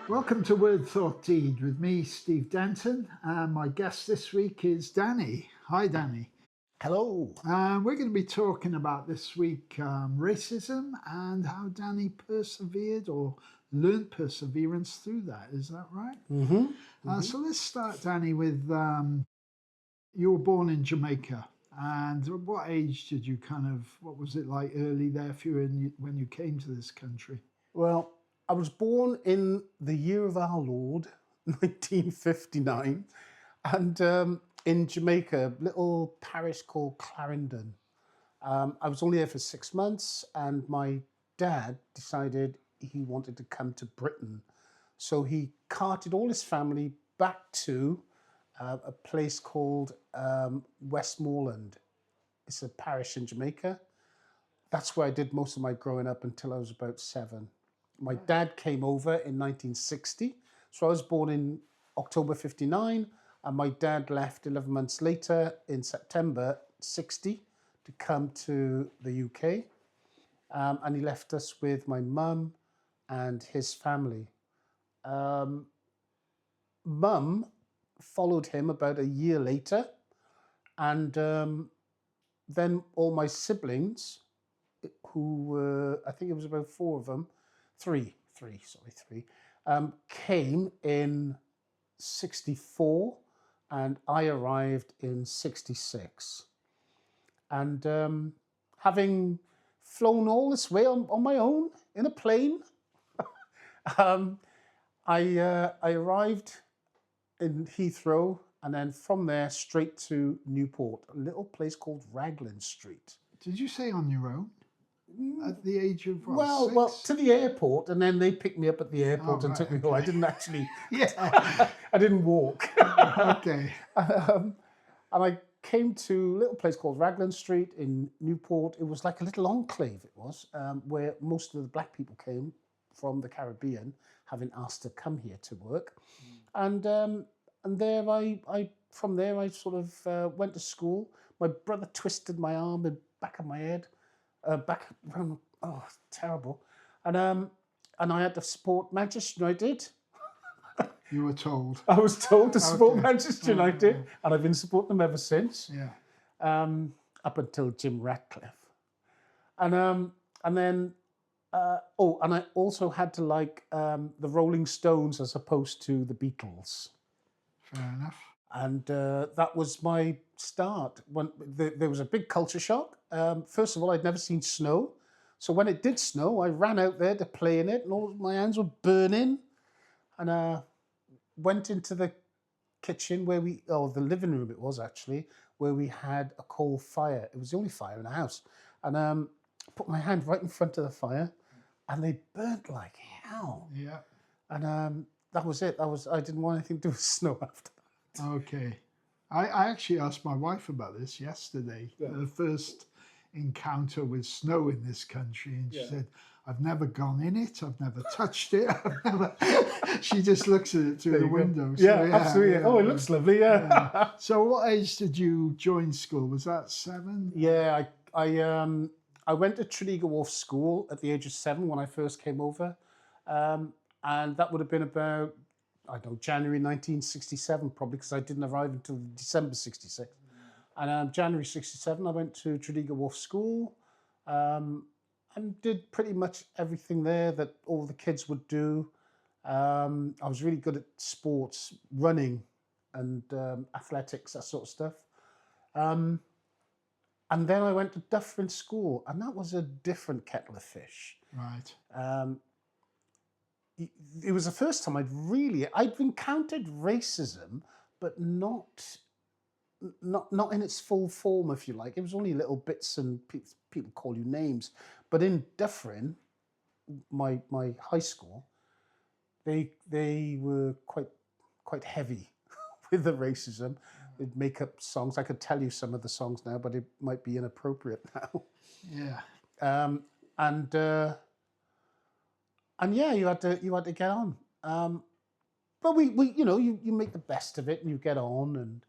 Welcome to Word Thought Deed with me, Steve Denton, and my guest this week is Danny. Hi, Danny. Hello. We're going to be talking about this week racism and how Danny persevered or learned perseverance through that. Is that right? Mm-hmm. So let's start, Danny, with you were born in Jamaica. And what age did you what was it like early there for you when you came to this country? Well, I was born in the year of our Lord, 1959, and in Jamaica, a little parish called Clarendon. I was only there for 6 months, and my dad decided he wanted to come to Britain. So he carted all his family back to a place called Westmoreland. It's a parish in Jamaica. That's where I did most of my growing up until I was about 7. My dad came over in 1960. So I was born in October 59, and my dad left 11 months later in September 60 to come to the UK. And he left us with my mum and his family. Um, Mum followed him about a year later, and then all my siblings, who were, I think it was about 4 of them, three, came in 64, and I arrived in 66. And having flown all this way on my own in a plane, um, I arrived in Heathrow, and then from there straight to Newport, a little place called Raglan Street. Did you say on your own at the age of what, Well, 6? to the airport, and then they picked me up at the Oh, airport and right, took me home. I okay. didn't actually, Yeah. I didn't walk. Okay. And I came to a little place called Raglan Street in Newport. It was like a little enclave, it was, where most of the black people came from the Caribbean, having asked to come here to work. And there from there, I sort of went to school. My brother twisted my arm and back of my head, back around, oh, terrible. And I had to support Manchester United. You were told. I was told to support Okay. Manchester United, and I've been supporting them ever since, Yeah. up until Jim Ratcliffe. And then, and I also had to like the Rolling Stones as opposed to the Beatles. Fair enough. And that was my start. When there was a big culture shock. First of all, I'd never seen snow. So when it did snow, I ran out there to play in it, and all my hands were burning. And went into the kitchen the living room it was actually, where we had a coal fire. It was the only fire in the house. And put my hand right in front of the fire, and they burnt like hell. Yeah. And that was it. I didn't want anything to do with snow after that. Okay. I actually asked my wife about this yesterday. Yeah. The first encounter with snow in this country, and she Yeah. said, "I've never gone in it. I've never touched it. I've never." She just looks at it through the window. So, Yeah, absolutely. yeah, Oh, it looks lovely. Yeah. So, what age did you join school? Was that 7? Yeah, I went to Tredegar Wharf School at the age of 7 when I first came over, and that would have been about, I don't know, January 1967 probably, because I didn't arrive until December 66. And January 67 I went to Tredegar Wharf School, and did pretty much everything there that all the kids would do. I was really good at sports, running, and athletics, that sort of stuff. Um, and then I went to Duffryn School, and that was a different kettle of fish. Right. It was the first time I'd encountered racism, but not in its full form, if you like. It was only little bits, and people call you names. But in Duffryn, my high school, they were quite heavy with the racism. They'd make up songs. I could tell you some of the songs now, but it might be inappropriate now. Yeah. And yeah, you had to get on. But we you make the best of it, and you get on.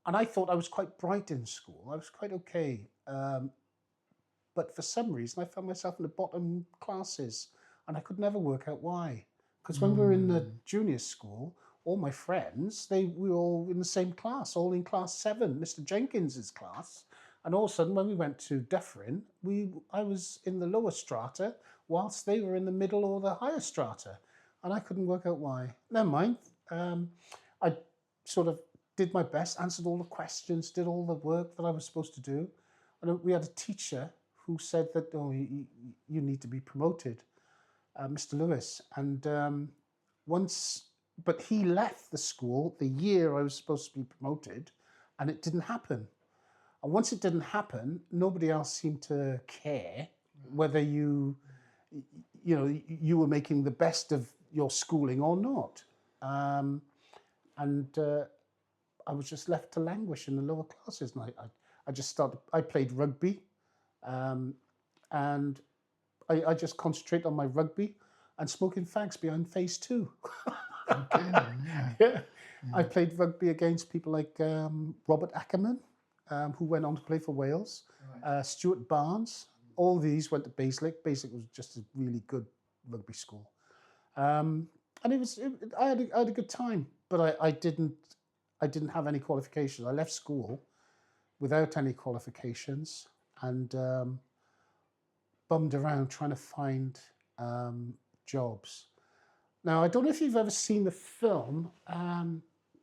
And I thought I was quite bright in school. I was quite okay. But for some reason, I found myself in the bottom classes, and I could never work out why. Because when we were in the junior school, all my friends, we were all in the same class, all in class 7, Mr. Jenkins's class. And all of a sudden, when we went to Duffryn, I was in the lower strata, whilst they were in the middle or the higher strata. And I couldn't work out why. Never mind. I sort of did my best, answered all the questions, did all the work that I was supposed to do. And we had a teacher who said that, oh, you need to be promoted, Mr. Lewis. And but he left the school the year I was supposed to be promoted, and it didn't happen. And once it didn't happen, nobody else seemed to care whether you were making the best of your schooling or not. And I was just left to languish in the lower classes. And I played rugby, and I just concentrated on my rugby and smoking fags behind phase 2. Okay, yeah. Yeah. I played rugby against people like Robert Ackerman, who went on to play for Wales, Stuart Barnes. All these went to Basilic. Basilic was just a really good rugby school. And I had a good time, but I didn't have any qualifications. I left school without any qualifications and bummed around trying to find jobs. Now, I don't know if you've ever seen the film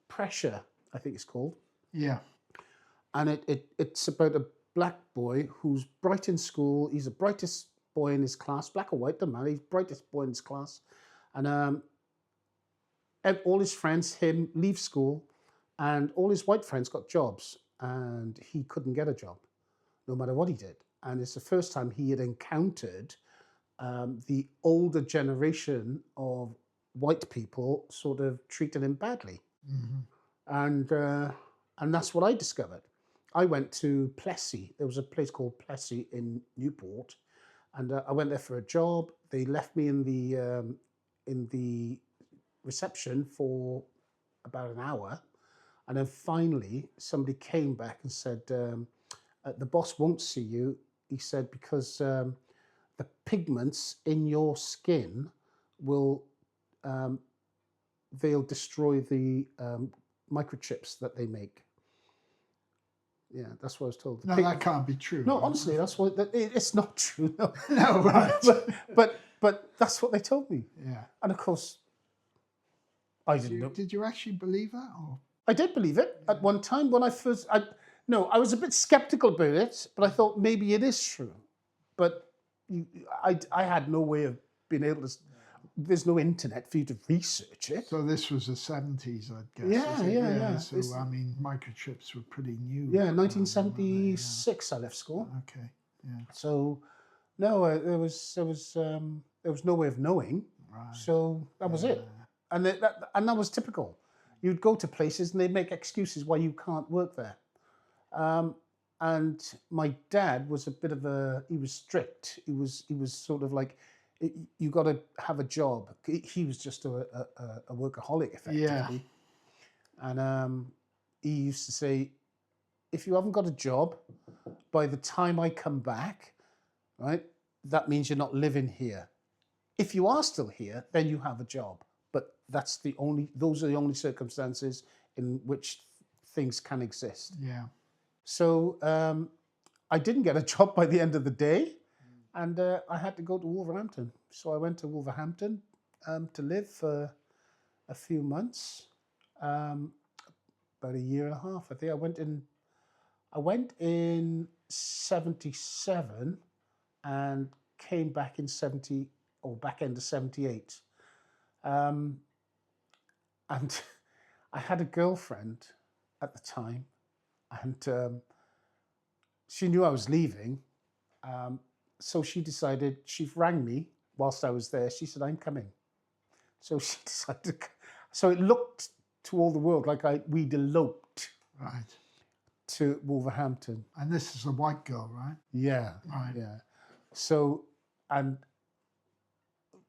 Pressure, I think it's called. Yeah. And it's about a black boy who's bright in school. He's the brightest boy in his class, black or white, doesn't matter. He's the brightest boy in his class. And all his friends, him, leave school, and all his white friends got jobs, and he couldn't get a job, no matter what he did. And it's the first time he had encountered the older generation of white people sort of treating him badly. Mm-hmm. And that's what I discovered. I went to Plessy. There was a place called Plessy in Newport, and I went there for a job. They left me in the reception for about an hour, and then finally somebody came back and said, the boss won't see you. He said, because the pigments in your skin will they'll destroy the microchips that they make. Yeah, that's what I was told. No, that can't be true. No, honestly, that's what it's not true. No, No, right. but that's what they told me. Yeah. And of course, I didn't know. Did you actually believe that? Or? I did believe it at one time when I was a bit skeptical about it, but I thought maybe it is true. But I had no way of being able to. There's no internet for you to research it. So this was the 70s, I'd guess. Yeah. So, I mean, microchips were pretty new. Yeah, 1976 I left school. Okay, yeah. So, no, there was no way of knowing. Right. So that was it. And that was typical. You'd go to places and they'd make excuses why you can't work there. And my dad was he was strict. He was sort of like, you got to have a job. He was just a workaholic, effectively. Yeah. And he used to say, if you haven't got a job, by the time I come back, right, that means you're not living here. If you are still here, then you have a job. But those are the only circumstances in which things can exist. Yeah. So I didn't get a job by the end of the day. And I had to go to Wolverhampton. So I went to Wolverhampton to live for a few months, about a year and a half. I think I went in 77 and came back in back end of 78. And I had a girlfriend at the time, and she knew I was leaving. So she rang me whilst I was there. She said, I'm coming. So she decided so it looked to all the world like we'd eloped. Right. To Wolverhampton. And this is a white girl, right? Yeah. Right. Yeah. So, and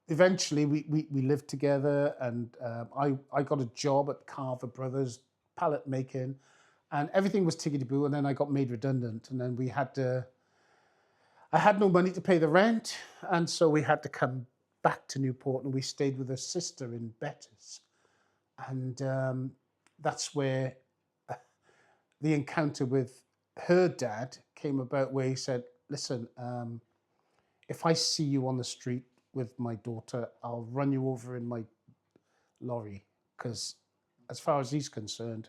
eventually we lived together, and I got a job at Carver Brothers, pallet making, and everything was tickety-boo, and then I got made redundant, and then I had no money to pay the rent, and so we had to come back to Newport, and we stayed with her sister in Betters. And that's where the encounter with her dad came about, where he said, listen, if I see you on the street with my daughter, I'll run you over in my lorry. Because as far as he's concerned,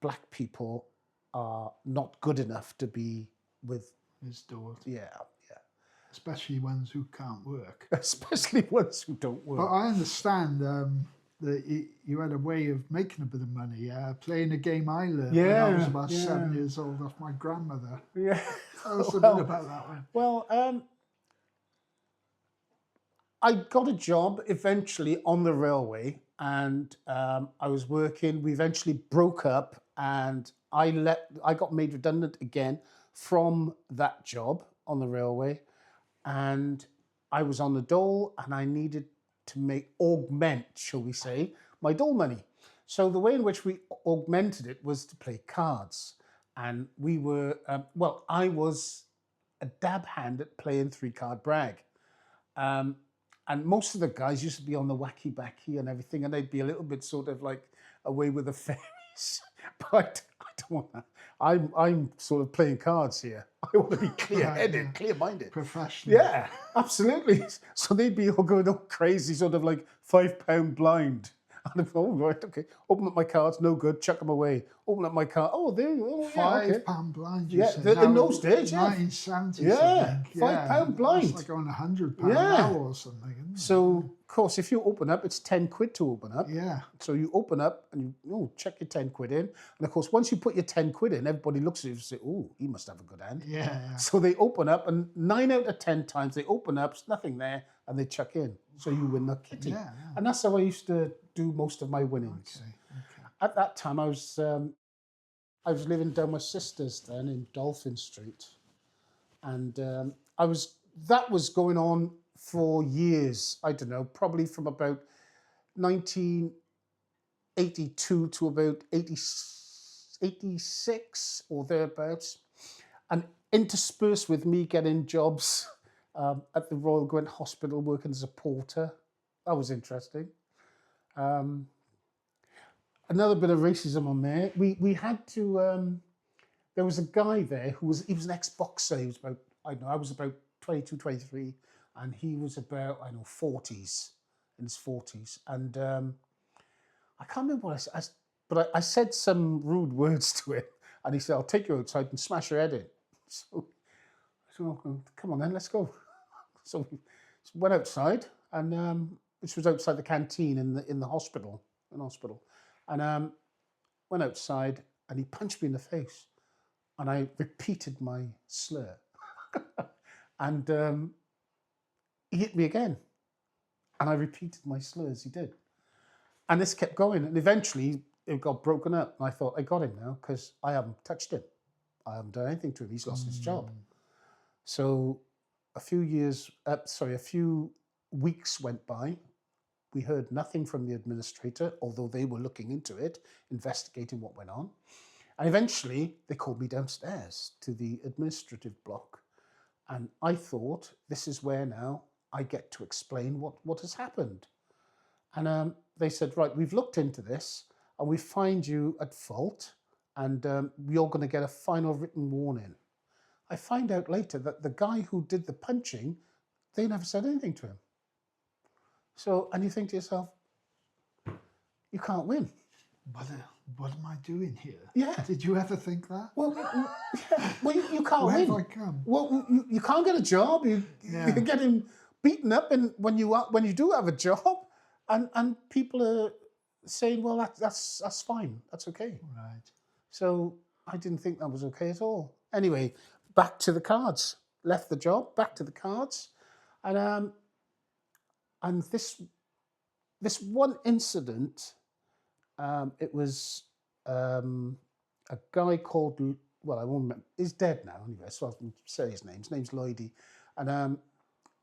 black people are not good enough to be with His daughter, yeah, especially ones who can't work. especially ones who don't But work. I understand that you had a way of making a bit of money, playing a game I learned when I was about 7 years old off my grandmother. Yeah. Tell us a Well, bit about that one. Well, I got a job eventually on the railway, and I was working. We eventually broke up, and I got made redundant again from that job on the railway, and I was on the dole, and I needed to augment, shall we say, my dole money. So the way in which we augmented it was to play cards, and we were I was a dab hand at playing 3-card brag. And most of the guys used to be on the wacky backy and everything, and they'd be a little bit sort of like away with the fairies. But I don't want that. I'm sort of playing cards here. I want to be clear-headed, yeah. clear-minded. Professional. Yeah, absolutely. So they'd be all going all crazy, sort of like £5 blind. And I'm, oh, right, okay. Open up my cards, no good, chuck them away. Open up my card, oh, there you go. Yeah, okay. £5 blind, you Yeah, said. in those days, yeah. 1970s, Yeah, I think. £5 blind. That's like on £100 Yeah. now or something, isn't it? So, of course, if you open up, it's 10 quid to open up. Yeah. So you open up and you check your 10 quid in. And of course, once you put your 10 quid in, everybody looks at you and say, oh, he must have a good hand. Yeah. So they open up, and 9 out of 10 times they open up, there's nothing there, and they chuck in. So you win the kitty. Yeah. And that's how I used to do most of my winnings. Okay. At that time, I was living down my sister's then in Dolphin Street. And that was going on for years. I don't know, probably from about 1982 to about 86 or thereabouts. And interspersed with me getting jobs at the Royal Gwent Hospital working as a porter. That was interesting. Another bit of racism on there. We had to, there was a guy there he was an ex-boxer. He was about, I was about 22, 23, and he was about, 40s, in his 40s. And I can't remember what I said, but I said some rude words to him, and he said, I'll take you outside and smash your head in. So come on then, let's go. So we went outside, and this was outside the canteen in the hospital, and went outside, and he punched me in the face, and I repeated my slur, and he hit me again, and I repeated my slur as he did, and this kept going, and eventually it got broken up, and I thought, I got him now because I haven't touched him, I haven't done anything to him. He's lost his job. So a few weeks went by. We heard nothing from the administrator, although they were looking into it, investigating what went on. And eventually they called me downstairs to the administrative block. And I thought, this is where now I get to explain what has happened. And they said, right, we've looked into this and we find you at fault, and you're going to get a final written warning. I find out later that the guy who did the punching, they never said anything to him. So, and you think to yourself, you can't win. What am I doing here? Yeah. Did you ever think that? Well, you can't Where win. have I come? Well, you can't get a job. You're getting beaten up, and when you do have a job, and people are saying, well, that's fine, that's okay. Right. So I didn't think that was okay at all. Anyway, back to the cards. Left the job, back to the cards, and this one incident, it was a guy called, well, I won't remember, he's dead now anyway, so I can say his name. His name's Lloydie, and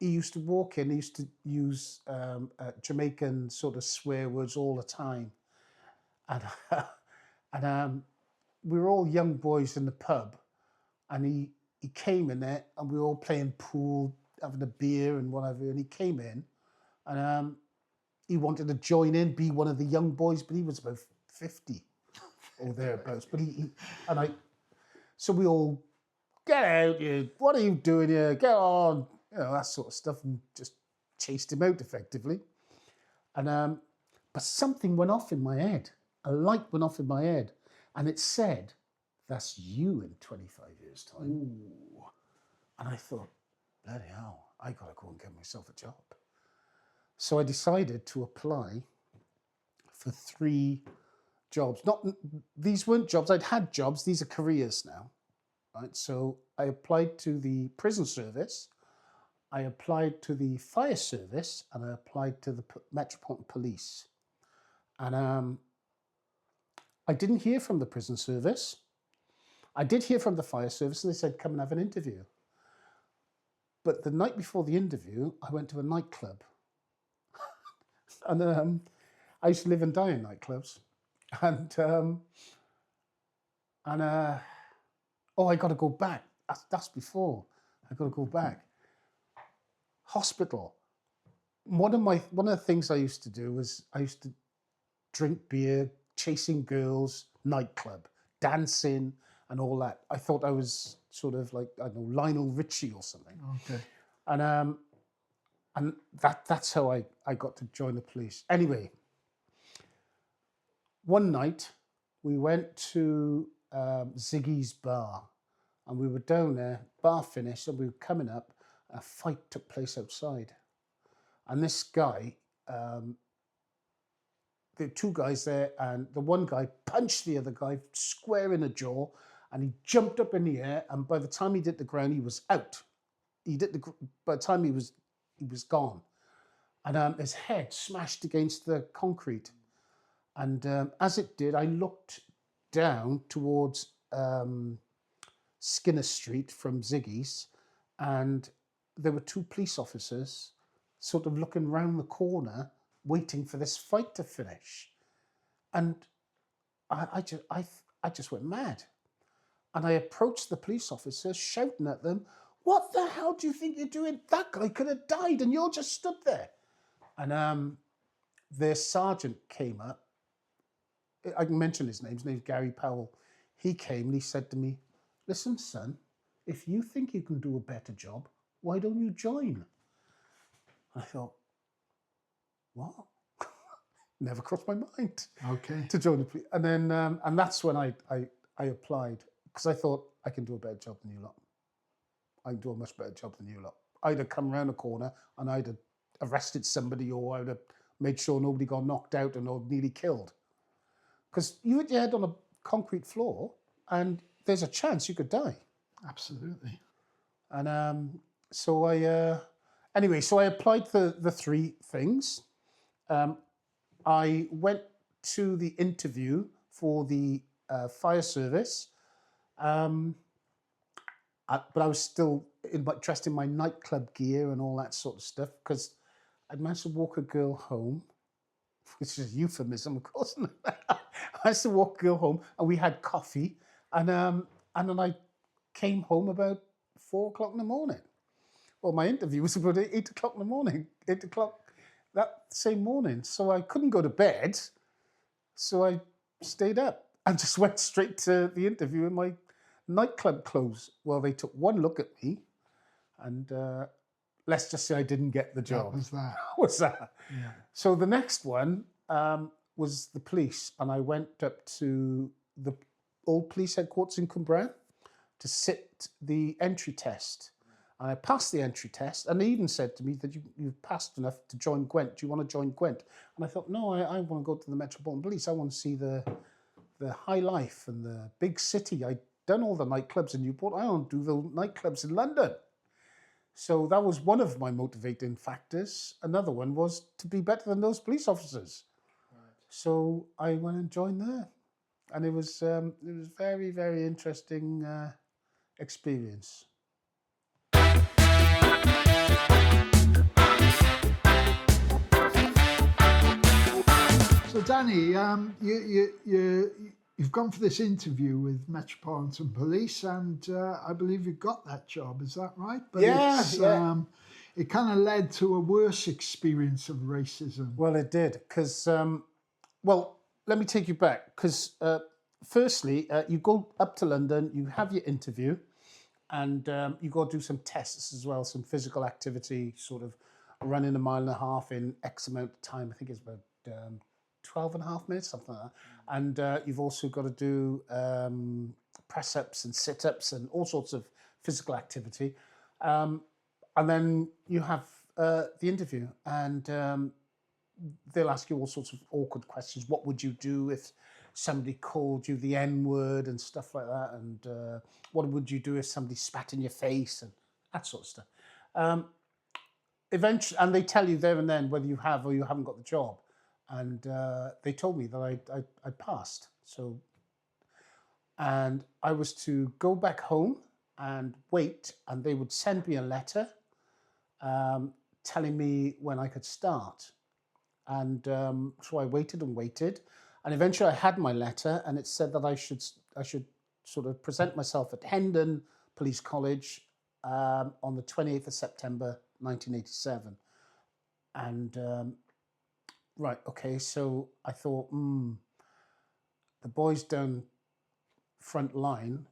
he used to walk in. He used to use Jamaican sort of swear words all the time, and we were all young boys in the pub, and he came in there, and we were all playing pool, having a beer and whatever, and he came in, And he wanted to join in, be one of the young boys, but he was about 50 or thereabouts. But so we all, get out, you, what are you doing here? Get on, that sort of stuff, and just chased him out effectively. And but something went off in my head. A light went off in my head, and it said, "That's you in 25 years' time." Ooh. And I thought, bloody hell, I gotta go and get myself a job. So I decided to apply for 3 jobs. These weren't jobs. I'd had jobs. These are careers now, right? So I applied to the prison service, I applied to the fire service, and I applied to the Metropolitan Police. And I didn't hear from the prison service. I did hear from the fire service, and they said, come and have an interview. But the night before the interview, I went to a nightclub. And I used to live and die in nightclubs. And I got to go back. That's before. I got to go back. Hospital. One of the things I used to do was I used to drink beer, chasing girls, nightclub, dancing, and all that. I thought I was sort of like, I don't know, Lionel Richie or something. Okay. And that's how I got to join the police. Anyway, one night we went to Ziggy's bar, and we were down there, bar finished, and we were coming up, a fight took place outside. And this guy, there were 2 guys there, and the one guy punched the other guy square in the jaw, and he jumped up in the air, and by the time he hit the ground, he was out. By the time he was gone. And his head smashed against the concrete. And as it did, I looked down towards Skinner Street from Ziggy's, and there were 2 police officers sort of looking round the corner, waiting for this fight to finish. And I just went mad. And I approached the police officers, shouting at them, what the hell do you think you're doing? That guy could have died and you're just stood there. And their sergeant came up. I can mention his name. His name's Gary Powell. He came and he said to me, listen, son, if you think you can do a better job, why don't you join? I thought, what? Never crossed my mind. Okay. To join the police. And then, and that's when I applied, because I thought I can do a better job than you lot. I can do a much better job than you lot. I'd have come around a corner and I'd have arrested somebody, or I'd have made sure nobody got knocked out or nearly killed. Because you hit your head on a concrete floor and there's a chance you could die. Absolutely. And so I applied for the 3 things. I went to the interview for the fire service, but I was still dressed in my nightclub gear and all that sort of stuff, because I'd managed to walk a girl home, which is a euphemism, of course. I managed to walk a girl home, and we had coffee, and then I came home about 4 o'clock in the morning. Well, my interview was about 8 o'clock in the morning, 8 o'clock that same morning. So I couldn't go to bed, so I stayed up and just went straight to the interview in my nightclub clothes. Well, they took one look at me, and let's just say I didn't get the job. What was that? Was that? Yeah. So the next one was the police, and I went up to the old police headquarters in Cwmbran to sit the entry test. And I passed the entry test, and they even said to me that you've passed enough to join Gwent. Do you want to join Gwent? And I thought, no, I want to go to the Metropolitan Police. I want to see the high life and the big city. I'd done all the nightclubs in Newport. I want to do the nightclubs in London. So that was one of my motivating factors. Another one was to be better than those police officers. Right. So I went and joined there, and it was very, very interesting experience. So Danny, you've gone for this interview with Metropolitan Police, and I believe you got that job. Is that right? But yeah. it kind of led to a worse experience of racism. Well, it did, because, well, let me take you back, because firstly, you go up to London, you have your interview, and you got to do some tests as well, some physical activity, sort of running a mile and a half in X amount of time. I think it's about 12 and a half minutes, something like that. And you've also got to do press-ups and sit-ups and all sorts of physical activity. And then you have the interview, and they'll ask you all sorts of awkward questions. What would you do if somebody called you the N-word and stuff like that? And what would you do if somebody spat in your face and that sort of stuff? Eventually, and they tell you there and then whether you have or you haven't got the job. And they told me that I passed. So, and I was to go back home and wait, and they would send me a letter telling me when I could start. And so I waited and waited, and eventually I had my letter, and it said that I should sort of present myself at Hendon Police College on the 28th of September 1987. And right, okay, so I thought, the boys down front line,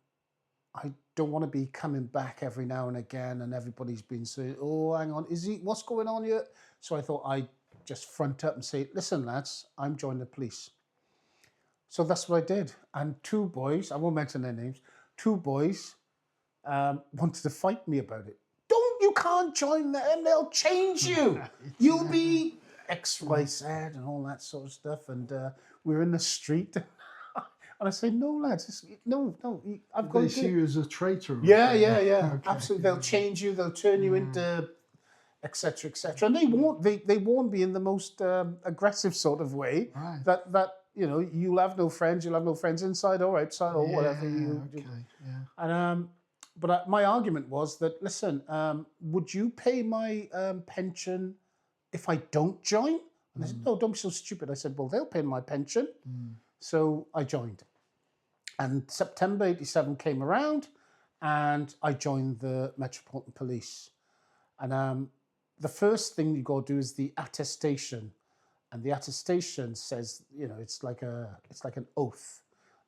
I don't want to be coming back every now and again, and everybody's been saying, oh, hang on, what's going on here? So I thought I'd just front up and say, listen, lads, I'm joining the police. So that's what I did. And two boys, I won't mention their names, two boys wanted to fight me about it. You can't join them, they'll change you. You'll be X, Y, Z and all that sort of stuff. And we're in the street. And I say, no, lads, no, I've got to do it. They see you as a traitor. Yeah, Okay. absolutely. They'll change you, they'll turn you into etc., etc. And they warned me in the most aggressive sort of way, right. that you know, you'll have no friends inside or outside or whatever. And but my argument was that, listen, would you pay my pension if I don't join? And I said, no, don't be so stupid. I said, well, they'll pay my pension. So I joined. And September 87 came around, and I joined the Metropolitan Police. And the first thing you got to do is the attestation. And the attestation says, you know, it's like an oath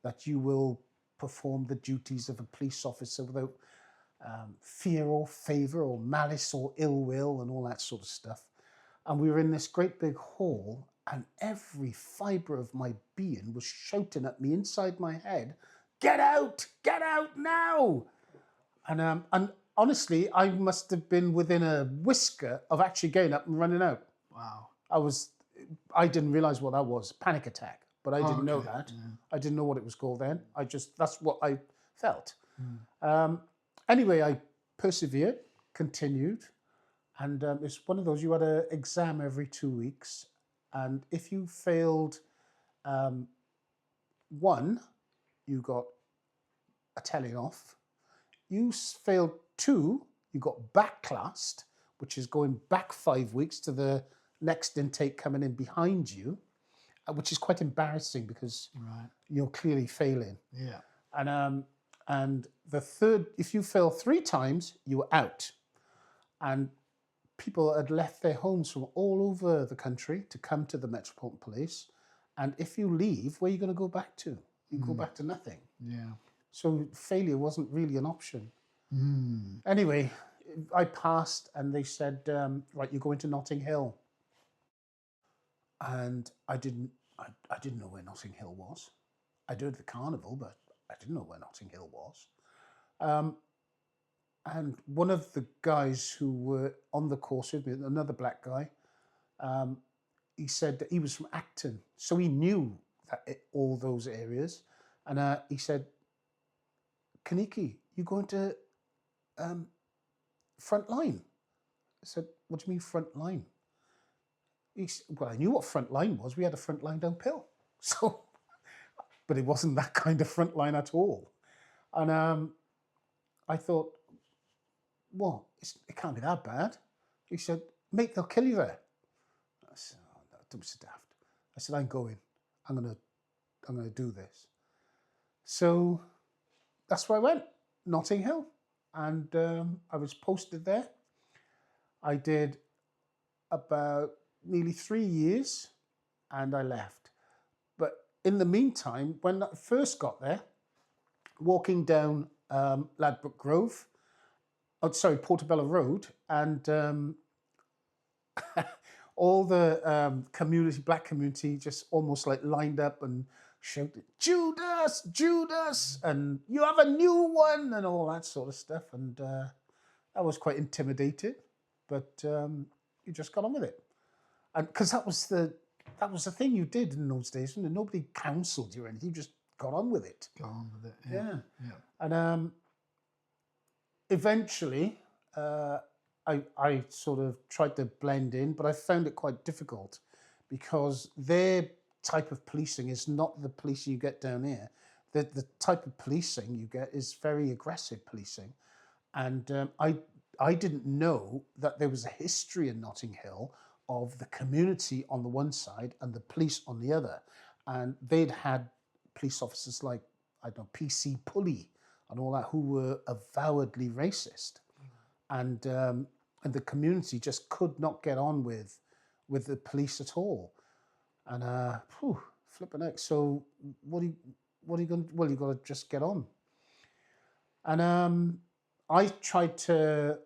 that you will perform the duties of a police officer without fear or favour or malice or ill will and all that sort of stuff. And we were in this great big hall, and every fibre of my being was shouting at me inside my head, get out now. And honestly, I must have been within a whisker of actually getting up and running out. Wow. I didn't realise what that was, panic attack, but I didn't know that. Yeah. I didn't know what it was called then. That's what I felt. Anyway, I persevered, continued, and it's one of those, you had an exam every 2 weeks, and if you failed one, you got a telling off. You failed two, you got backclassed, which is going back 5 weeks to the next intake coming in behind you, which is quite embarrassing because you're clearly failing. Yeah. And the third, if you fail 3 times, you were out. And people had left their homes from all over the country to come to the Metropolitan Police. And if you leave, where are you going to go back to? You go back to nothing. Yeah. So failure wasn't really an option. Anyway, I passed, and they said, right, you're going to Notting Hill. And I didn't know where Notting Hill was. I'd heard the carnival, but I didn't know where Notting Hill was. And one of the guys who were on the course with me, another black guy, he said that he was from Acton, so he knew all those areas. And he said, Kaniki, you going to front line? I said, what do you mean front line? Well, I knew what front line was. We had a front line down Pill. So, but it wasn't that kind of front line at all. And I thought, well, it can't be that bad. He said, mate, they'll kill you there. I said, oh, no, don't be so daft. I said, I'm going. I'm gonna do this. So that's where I went, Notting Hill. And I was posted there. I did about nearly 3 years and I left. But in the meantime, when I first got there, walking down Ladbroke Grove, Portobello Road, and all the black community just almost like lined up and shouted, Judas, Judas, and you have a new one, and all that sort of stuff. And I was quite intimidated, but you just got on with it. And because that was the thing you did in those days, and nobody counselled you or anything, you just got on with it. Got on with it, Yeah. yeah. And eventually, I sort of tried to blend in, but I found it quite difficult because their type of policing is not the policing you get down here. The type of policing you get is very aggressive policing. And I didn't know that there was a history in Notting Hill of the community on the one side and the police on the other. And they'd had police officers like, I don't know, PC Pulley and all that, who were avowedly racist. And the community just could not get on with the police at all. And flipping heck. So what are you going to, well, you got to just get on. And I tried to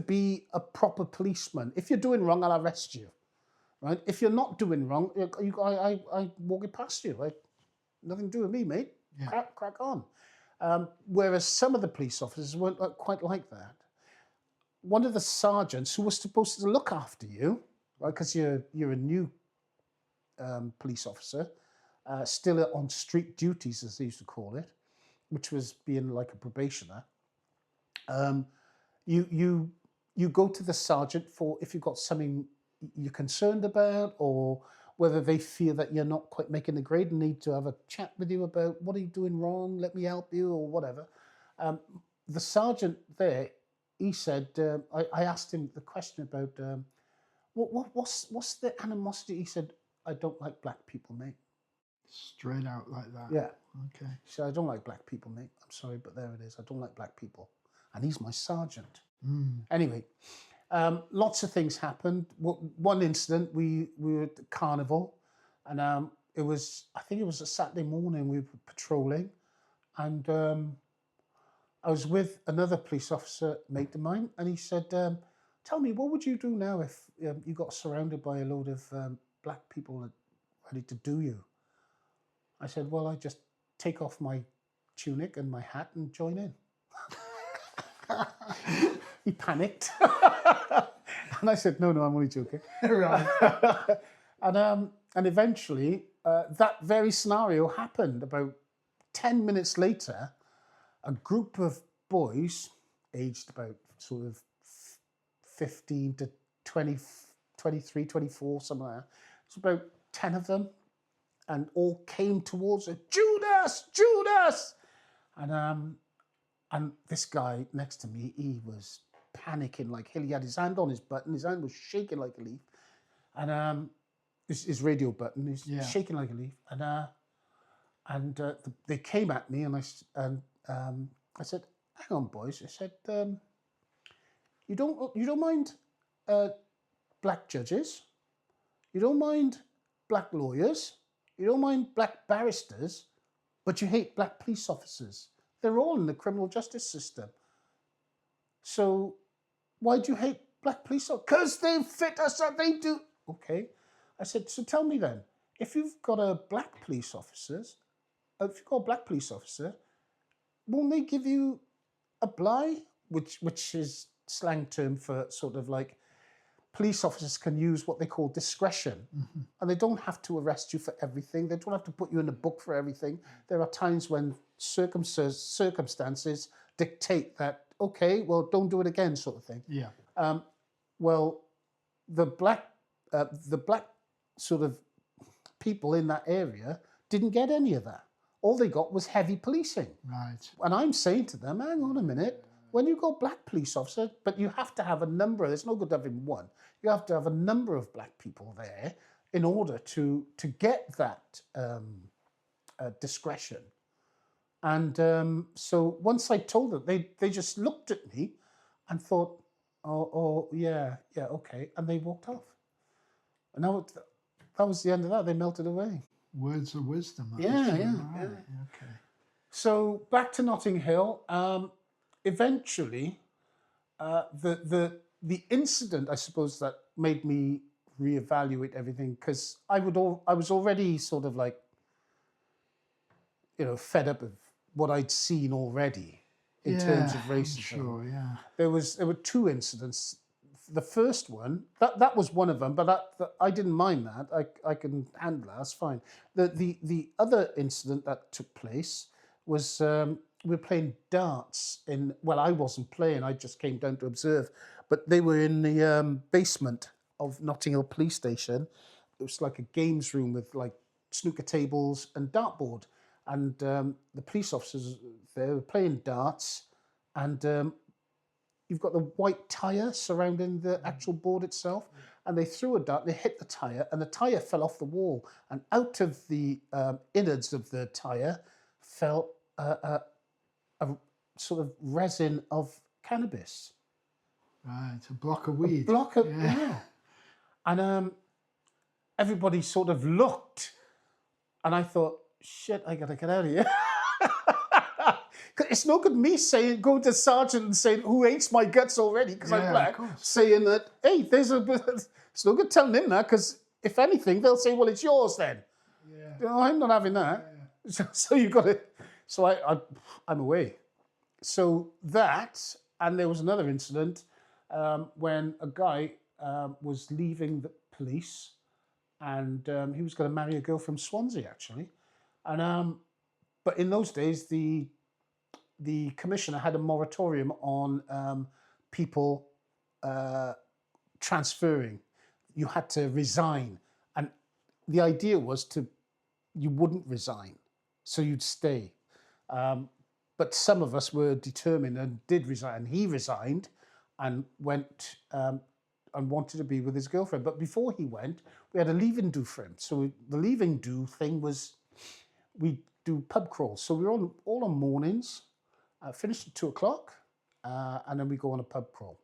be a proper policeman. If you're doing wrong, I'll arrest you, right? If you're not doing wrong, I walk it past you. Nothing to do with me, mate. Yeah. Crack on. Whereas some of the police officers weren't quite like that. One of the sergeants who was supposed to look after you, right, because you're a new police officer, still on street duties, as they used to call it, which was being like a probationer. You go to the sergeant for if you've got something you're concerned about, or whether they feel that you're not quite making the grade and need to have a chat with you about what are you doing wrong, let me help you, or whatever. The sergeant there, he said, I asked him the question about what's the animosity. He said, I don't like black people, mate. Straight out like that. Yeah. Okay. He said, I don't like black people, mate. I'm sorry, but there it is. I don't like black people. And he's my sergeant. Anyway, lots of things happened. One incident, we were at the carnival, and I think it was a Saturday morning, we were patrolling, and I was with another police officer, mate of mine, and he said, tell me, what would you do now if you got surrounded by a load of black people ready to do you? I said, well, I just take off my tunic and my hat and join in. He panicked. And I said, no, I'm only joking. Right. And eventually, that very scenario happened. About 10 minutes later, a group of boys, aged about sort of 15 to 20, 23, 24, something like that. It's about 10 of them, and all came towards her, Judas, Judas! And this guy next to me, he was panicking like hell. He had his hand on his button. His hand was shaking like a leaf. And his radio button, he's shaking like a leaf. And they came at me, and I said, hang on, boys. I said, you don't mind black judges? You don't mind black lawyers? You don't mind black barristers? But you hate black police officers? They're all in the criminal justice system. So why do you hate black police officers? Because they fit us up, they do. Okay. I said, so tell me then, if you've got a black police officer, won't they give you a bly, which is slang term for sort of like police officers can use what they call discretion, and they don't have to arrest you for everything. They don't have to put you in a book for everything. There are times when circumstances dictate that, okay, well, don't do it again, sort of thing. Yeah. Well, the black sort of people in that area didn't get any of that. All they got was heavy policing. Right. And I'm saying to them, hang on a minute, when you go black police officer, but you have to have a number, there's no good having one, you have to have a number of black people there in order to get that discretion. And so once I told them, they just looked at me and thought, oh, yeah, okay. And they walked off. And that was the end of that. They melted away. Words of wisdom. Yeah, Actually. yeah, Right. yeah. Okay. So back to Notting Hill. Eventually, the incident, I suppose, that made me reevaluate everything, because I was already sort of like, fed up of what I'd seen already in terms of racism. Sure. Yeah. There were two incidents. The first one, that was one of them, but that I didn't mind that. I can handle that. That's fine. The other incident that took place was, we were playing darts in. Well, I wasn't playing. I just came down to observe. But they were in the basement of Notting Hill Police Station. It was like a games room with like snooker tables and dartboard. And the police officers there were playing darts, and you've got the white tyre surrounding the actual board itself, and they threw a dart, they hit the tyre, and the tyre fell off the wall, and out of the innards of the tyre fell a sort of resin of cannabis. Right. A block of weed. Yeah. And everybody sort of looked, and I thought, shit, I gotta get out of here. It's no good me go to sergeant and saying, who hates my guts already because I'm black, saying that, hey, it's no good telling him that, because if anything, they'll say, well, it's yours then. Yeah. I'm not having that. Yeah. So you've got to, so I'm away. So that, and there was another incident when a guy was leaving the police, and he was going to marry a girl from Swansea, actually. And but in those days, the commissioner had a moratorium on people transferring. You had to resign, and the idea was you wouldn't resign, so you'd stay. But some of us were determined and did resign. And he resigned and went and wanted to be with his girlfriend. But before he went, we had a leaving do for him. So the leaving do thing was, we do pub crawls. So we were all on mornings. Finished at 2:00, and then we go on a pub crawl.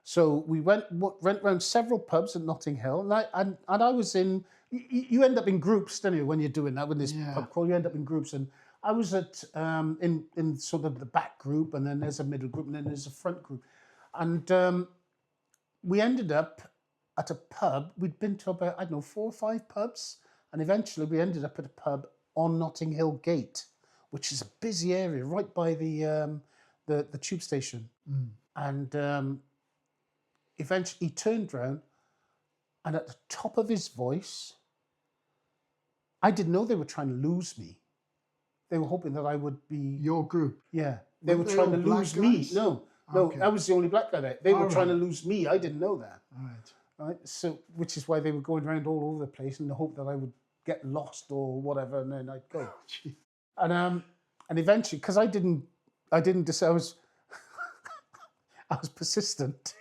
So we went around several pubs at Notting Hill, and I was in. You end up in groups, don't you? When you're doing that, when this pub crawl, you end up in groups, and I was at in sort of the back group, and then there's a middle group, and then there's a front group, and we ended up at a pub. We'd been to about, I don't know, 4 or 5 pubs, and eventually we ended up at a pub on Notting Hill Gate, which is a busy area right by the tube station. And eventually he turned round, and at the top of his voice, I didn't know they were trying to lose me. They were hoping that I would be... Your group? Yeah. They were trying to lose me. No, okay. I was the only black guy there. They were trying to lose me. I didn't know that. Right. So, which is why they were going around all over the place in the hope that I would get lost or whatever, and then I'd go. And eventually, because I was I was persistent.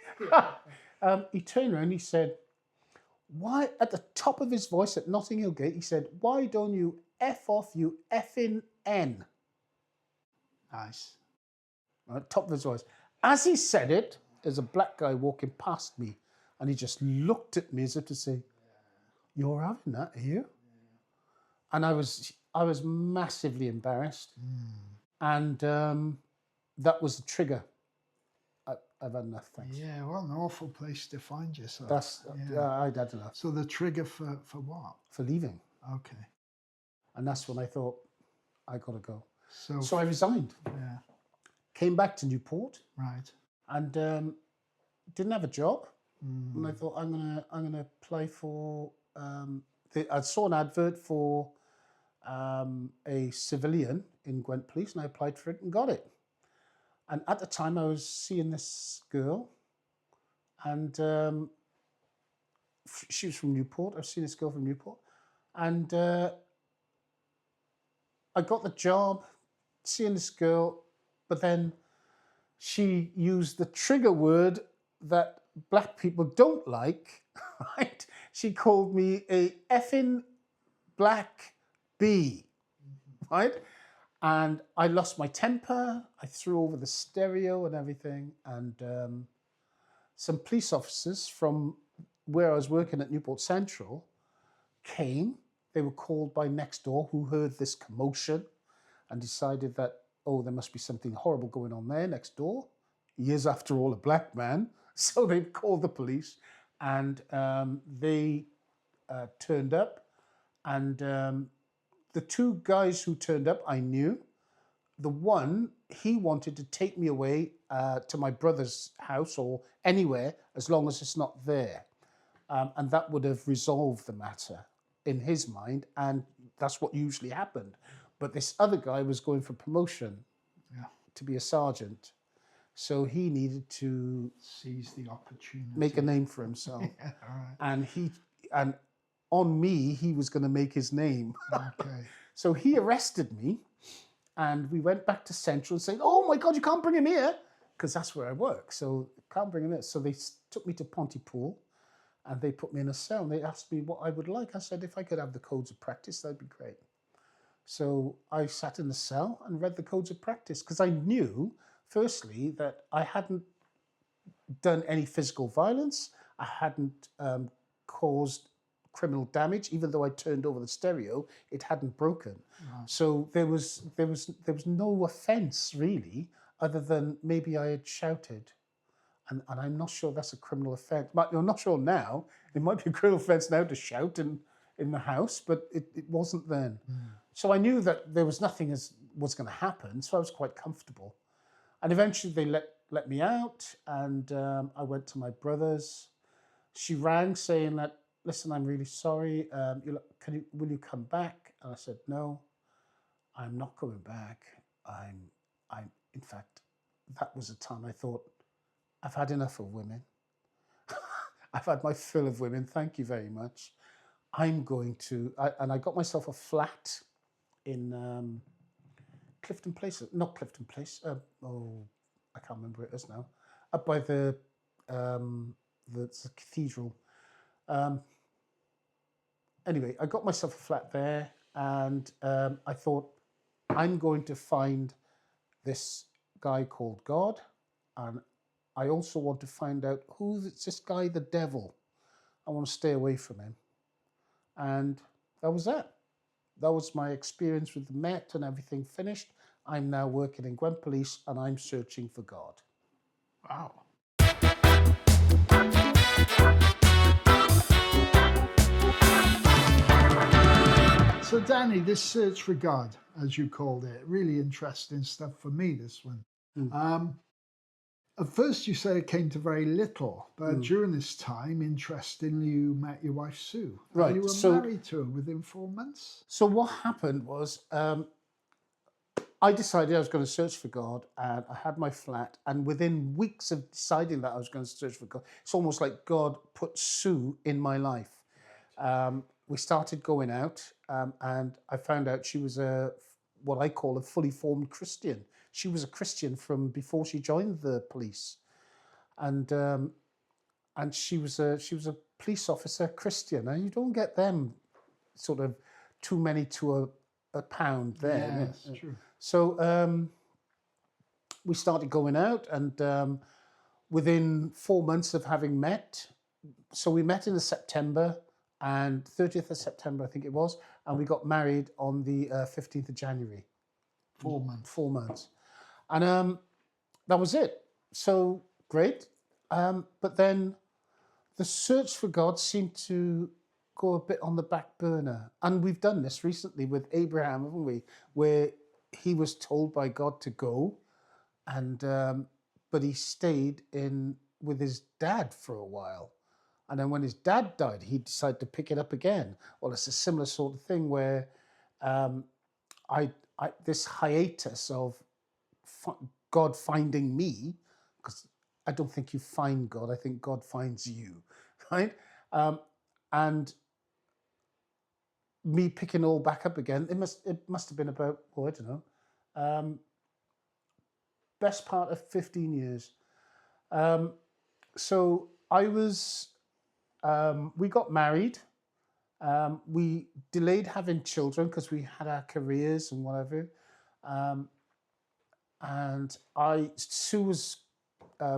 He turned around and he said, why, at the top of his voice at Notting Hill Gate, he said, why don't you F off, you effing N? Nice. At the top of his voice. As he said it, there's a black guy walking past me, and he just looked at me as if to say, you're having that, are you? And I was massively embarrassed. And that was the trigger. I've had enough, thanks. Yeah, what an awful place to find yourself. I'd had enough. So the trigger for what? For leaving. Okay. And that's when I thought, I got to go. So I resigned. Yeah. Came back to Newport. Right. And didn't have a job. And I thought, I'm gonna apply for... I saw an advert for a civilian in Gwent Police, and I applied for it and got it. And at the time, I was seeing this girl, and she was from Newport. I was seeing this girl from Newport, and I got the job, seeing this girl, but then she used the trigger word that black people don't like, right? She called me a effing black bee, right? And I lost my temper. I threw over the stereo and everything. And some police officers from where I was working at Newport Central came. They were called by next door, who heard this commotion and decided that, oh, there must be something horrible going on there next door. He is, after all, a black man. So they called the police, and they turned up. And the two guys who turned up, I knew. The one, he wanted to take me away to my brother's house or anywhere as long as it's not there. And that would have resolved the matter in his mind. And that's what usually happened. But this other guy was going for promotion to be a sergeant. So he needed to seize the opportunity, make a name for himself. Yeah, all right. And on me, he was going to make his name. Okay. So he arrested me, and we went back to Central saying, oh my God, you can't bring him here, because that's where I work. So can't bring him here. So they took me to Pontypool, and they put me in a cell. And they asked me what I would like. I said, if I could have the codes of practice, that'd be great. So I sat in the cell and read the codes of practice, because I knew, firstly, that I hadn't done any physical violence. I hadn't caused criminal damage. Even though I turned over the stereo, it hadn't broken. Wow. So there was no offence really, other than maybe I had shouted. And I'm not sure that's a criminal offence. But I'm not sure now. It might be a criminal offence now to shout in the house, but it wasn't then. So I knew that there was nothing was going to happen, so I was quite comfortable. And eventually they let me out, and I went to my brother's. She rang saying that, listen, I'm really sorry. Will you come back? And I said, no, I'm not coming back. In fact, that was a time I thought, I've had enough of women. I've had my fill of women. Thank you very much. I'm going to, and I got myself a flat in Clifton Place, not Clifton Place. I can't remember where it is now. Up by the cathedral. Anyway, I got myself a flat there, and I thought, I'm going to find this guy called God, and I also want to find out who is this guy, the devil. I want to stay away from him. And that was it. That was my experience with the Met, and everything finished. I'm now working in Gwent Police, and I'm searching for God. Wow. So Danny, this search for God, as you called it, really interesting stuff for me, this one. At first you say it came to very little, but during this time, interestingly, you met your wife, Sue. Right. You were married to her within 4 months? So what happened was, I decided I was going to search for God, and I had my flat, and within weeks of deciding that I was going to search for God, it's almost like God put Sue in my life. We started going out, and I found out she was what I call a fully formed Christian. She was a Christian from before she joined the police, and she was a police officer Christian, and you don't get them sort of too many to a pound there. Yeah, that's true. So we started going out, and within 4 months of having met, so we met in the September, and 30th of September, I think it was, and we got married on the 15th of January. 4 months. 4 months. And that was it. So great. But then the search for God seemed to go a bit on the back burner. And we've done this recently with Abraham, haven't we? Where he was told by God to go, and but he stayed with his dad for a while. And then when his dad died, he decided to pick it up again. Well, it's a similar sort of thing where this hiatus of God finding me, because I don't think you find God, I think God finds you, right? And me picking all back up again, it must have been about, I don't know, best part of 15 years. So I was, we got married. We delayed having children because we had our careers and whatever. And Sue was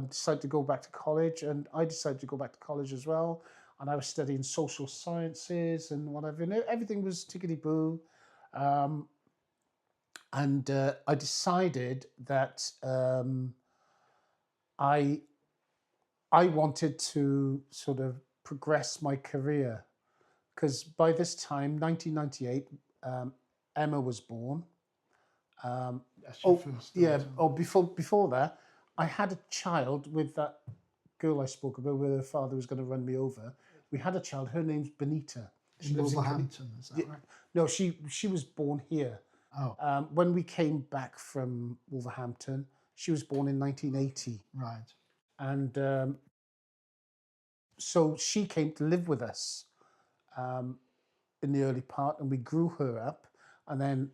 decided to go back to college, and I decided to go back to college as well. And I was studying social sciences and whatever. And everything was tickety boo. And I decided that I wanted to sort of progress my career, because by this time, 1998, Emma was born. That's your Oh, first yeah. daughter. Oh, before that, I had a child with that girl I spoke about, where her father was going to run me over. We had a child. Her name's Benita. She In lives in Wolverhampton, is that right? No, she was born here. Oh, When we came back from Wolverhampton, she was born in 1980, right. and so she came to live with us in the early part, and we grew her up, and then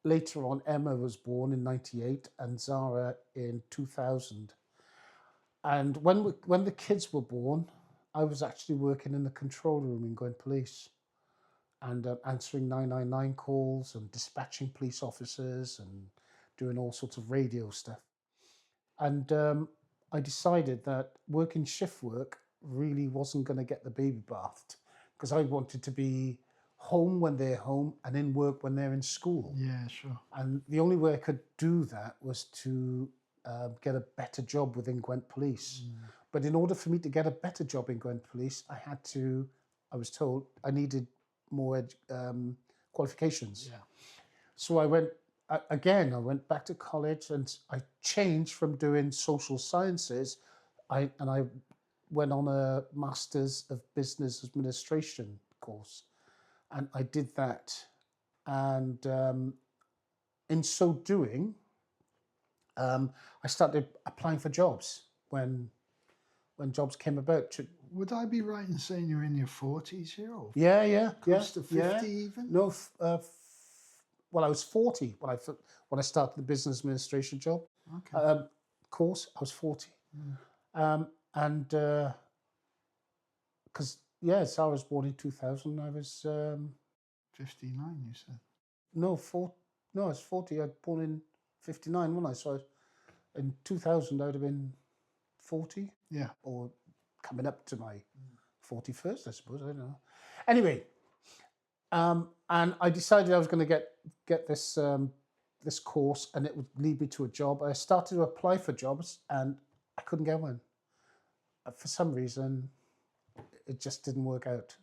later on, Emma was born in 98 and Zara in 2000. And when the kids were born, I was actually working in the control room in Gwent Police, and answering 999 calls and dispatching police officers and doing all sorts of radio stuff. And I decided that working shift work really wasn't going to get the baby bathed, because I wanted to be home when they're home and in work when they're in school. Yeah, sure. And the only way I could do that was to get a better job within Gwent Police. But in order for me to get a better job in Gwent Police, I was told I needed more qualifications. Yeah. So I went back to college, and I changed from doing social sciences. I went on a Master's of Business Administration course, and I did that. And in so doing, I started applying for jobs when jobs came about. Would I be right in saying you're in your 40s here, or Yeah, close to 50 even? No, well, I was 40 when I started the business administration job. Okay. Course, I was 40. And because, so I was born in 2000. I was 59, you said. no, I was 40. I was born in 59, wasn't I? So in 2000, I would have been 40. Yeah. Or coming up to my 41st, I suppose. I don't know. Anyway, and I decided I was going to get this this course, and it would lead me to a job. I started to apply for jobs, and I couldn't get one. For some reason, it just didn't work out.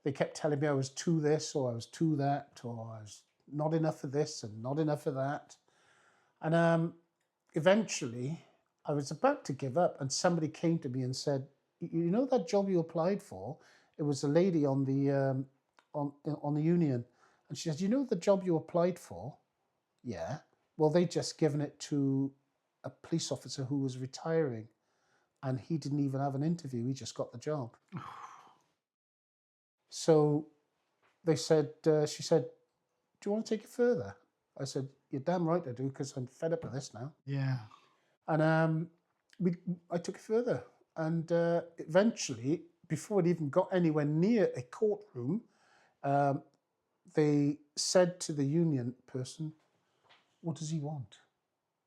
They kept telling me I was too this, or I was too that, or I was not enough of this and not enough of that. And eventually, I was about to give up, and somebody came to me and said, "You know that job you applied for? It was a lady on the on the union, and she said, you know the job you applied for? Yeah. Well, they just given it to a police officer who was retiring, and he didn't even have an interview. He just got the job." So they said, she said, "Do you want to take it further?" I said, "You're damn right I do, because I'm fed up with this now." Yeah. And I took it further, and eventually, before it even got anywhere near a courtroom, they said to the union person, "What does he want?"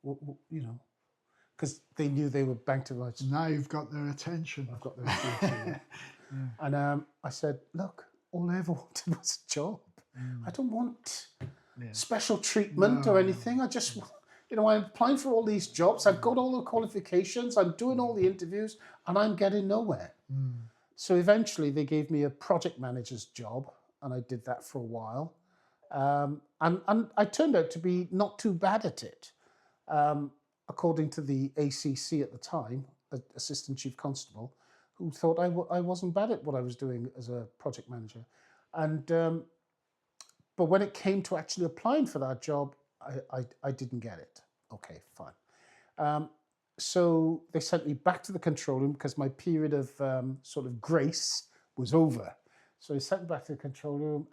You know, because they knew they were bank to rights. Now you've got their attention. I've got their attention. And I said, "Look, all I ever wanted was a job. I don't want special treatment or anything. I just, I'm applying for all these jobs. I've got all the qualifications. I'm doing all the interviews, and I'm getting nowhere." So eventually they gave me a project manager's job, and I did that for a while. And I turned out to be not too bad at it. According to the ACC at the time, Assistant Chief Constable, who thought I wasn't bad at what I was doing as a project manager. And but when it came to actually applying for that job, I didn't get it. Okay, fine. So they sent me back to the control room, because my period of sort of grace was over. So they sent me back to the control room,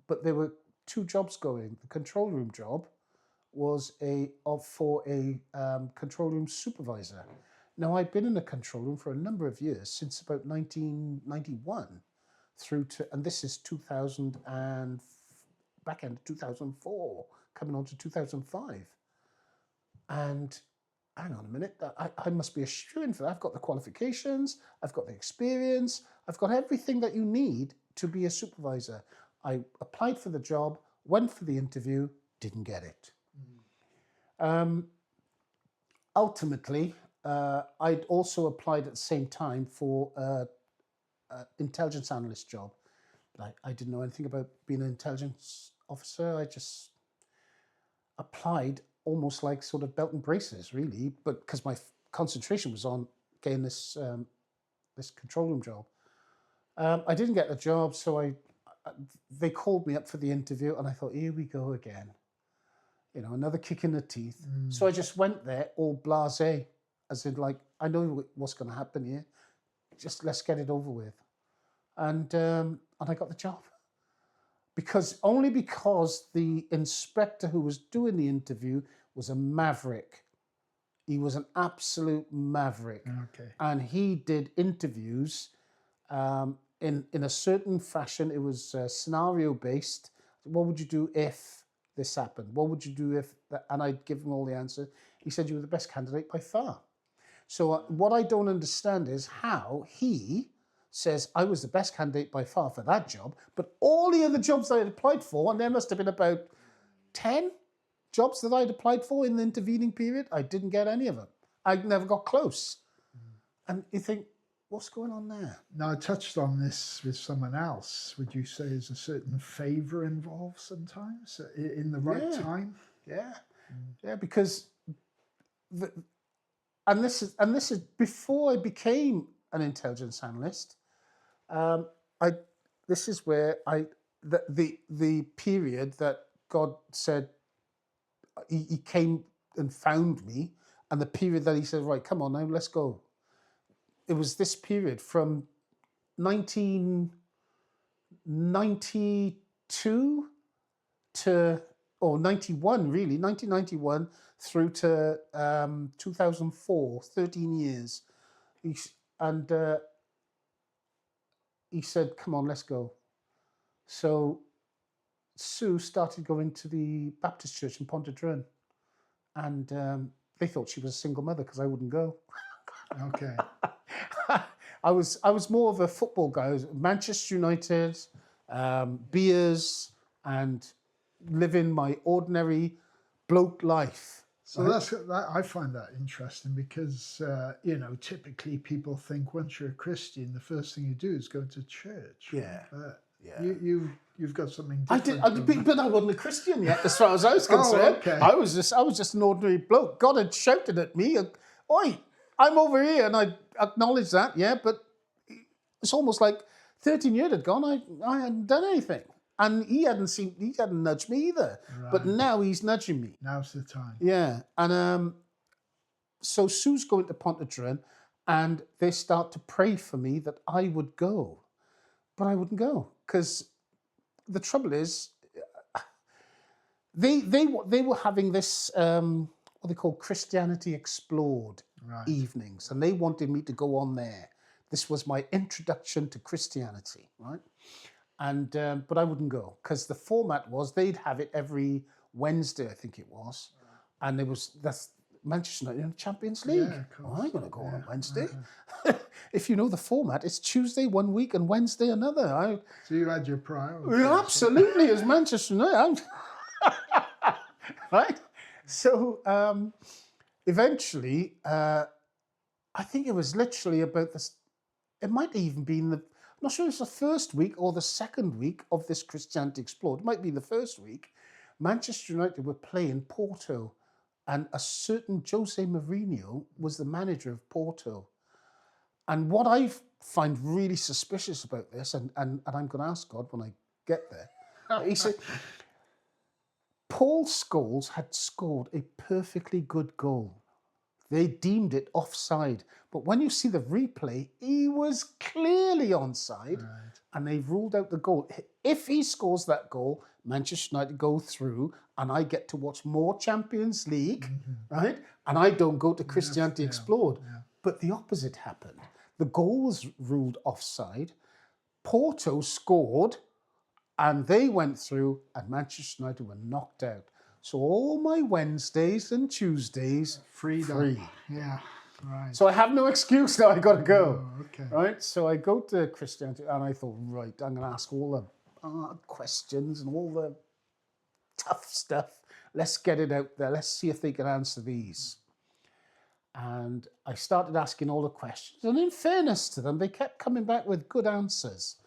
but there were two jobs going. The control room job was for a control room supervisor. Now, I'd been in the control room for a number of years, since about 1991 through to, and this is 2000 and back end 2004, coming on to 2005. And hang on a minute, I must be a shoo-in for that. I've got the qualifications, I've got the experience, I've got everything that you need to be a supervisor. I applied for the job, went for the interview, didn't get it. Ultimately, I'd also applied at the same time for an intelligence analyst job. But I didn't know anything about being an intelligence officer. I just applied almost like sort of belt and braces, really, but because my concentration was on getting this this control room job. I didn't get the job, so they called me up for the interview, and I thought, here we go again. You know, another kick in the teeth. So I just went there all blasé, as in like, I know what's going to happen here. Just let's get it over with. And I got the job. Only because the inspector who was doing the interview was a maverick. He was an absolute maverick. Okay. And he did interviews in a certain fashion. It was scenario based. What would you do if this happened? What would you do if that? And I'd give him all the answers. He said, you were the best candidate by far. So what I don't understand is how he says I was the best candidate by far for that job, but all the other jobs that I had applied for, and there must have been about 10 jobs that I'd applied for in the intervening period, I didn't get any of them. I never got close. And you think, what's going on there? Now, I touched on this with someone else. Would you say there's a certain favour involved sometimes in the right time? Yeah, yeah, because and this is before I became an intelligence analyst. This is where the period that God said he came and found me, and the period that he said, right, come on now, let's go. It was this period from 1992 to 91, really, 1991 through to 2004, 13 years. He said, come on, let's go. So Sue started going to the Baptist church in Pontypridd, and they thought she was a single mother because I wouldn't go. Okay. I was more of a football guy. I was Manchester United, beers, and living my ordinary bloke life. So I find that interesting because typically people think once you're a Christian, the first thing you do is go to church. Yeah. Yeah. You've got something different. But I wasn't a Christian yet, as far as I was concerned. Okay. I was just an ordinary bloke. God had shouted at me, "Oi, I'm over here," and I acknowledged that. Yeah, but it's almost like 13 years had gone. I hadn't done anything, and he hadn't nudged me either. Right. But now he's nudging me. Now's the time. Yeah, and so Sue's going to Pontypridd, and they start to pray for me that I would go, but I wouldn't go because the trouble is, they were having this what they call Christianity Explored evenings, and they wanted me to go on there. This was my introduction to Christianity, right? And but I wouldn't go because the format was they'd have it every Wednesday, I think it was, and that's Manchester United in the Champions League. Yeah, of course. I'm going to go on Wednesday. If you know the format, it's Tuesday one week and Wednesday another. So you had your priorities. Absolutely, as Manchester United, right? So eventually, I think it was literally about this. It might have even been I'm not sure if it's the first week or the second week of this Christianity Explored. It might be the first week. Manchester United were playing Porto, and a certain Jose Mourinho was the manager of Porto. And what I find really suspicious about this, and I'm going to ask God when I get there, he said, Paul Scholes had scored a perfectly good goal. They deemed it offside. But when you see the replay, he was clearly onside, and they've ruled out the goal. If he scores that goal, Manchester United go through, and I get to watch more Champions League, right? And I don't go to Christianity Explored. Yeah. But the opposite happened. The goal was ruled offside. Porto scored, and they went through, and Manchester United were knocked out. So all my Wednesdays and Tuesdays, Freedom. free. Yeah, right. So I have no excuse now, I got to go. Oh, okay. Right? So I go to Christianity and I thought, right, I'm going to ask all the hard questions and all the tough stuff. Let's get it out there. Let's see if they can answer these. And I started asking all the questions. And in fairness to them, they kept coming back with good answers.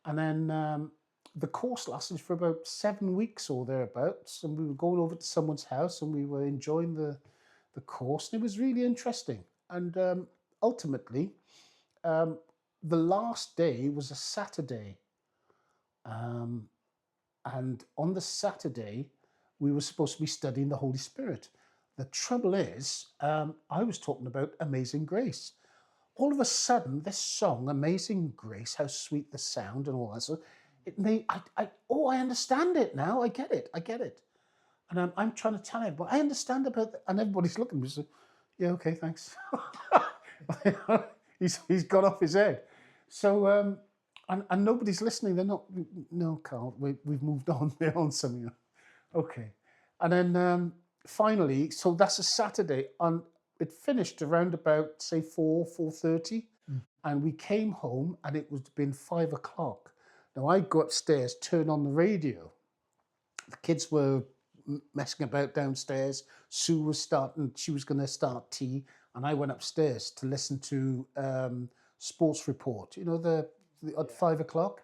And then the course lasted for about 7 weeks or thereabouts. And we were going over to someone's house and we were enjoying the course. And it was really interesting. And ultimately, the last day was a Saturday. And on the Saturday, we were supposed to be studying the Holy Spirit. The trouble is, I was talking about Amazing Grace. All of a sudden, this song, Amazing Grace, how sweet the sound and all that, so it made, I understand it now. I get it. And I'm trying to tell everybody, I understand about that. And everybody's looking at me, so, yeah, okay, thanks. he's gone off his head. So, and nobody's listening. They're not, no, Carl, we've moved on. They're on something. Okay. And then finally, so that's a Saturday, and it finished around about, say, 4:30. And we came home and it was been 5 o'clock. Now I go upstairs, turn on the radio. The kids were messing about downstairs. Sue was she was going to start tea. And I went upstairs to listen to Sports Report, at 5 o'clock,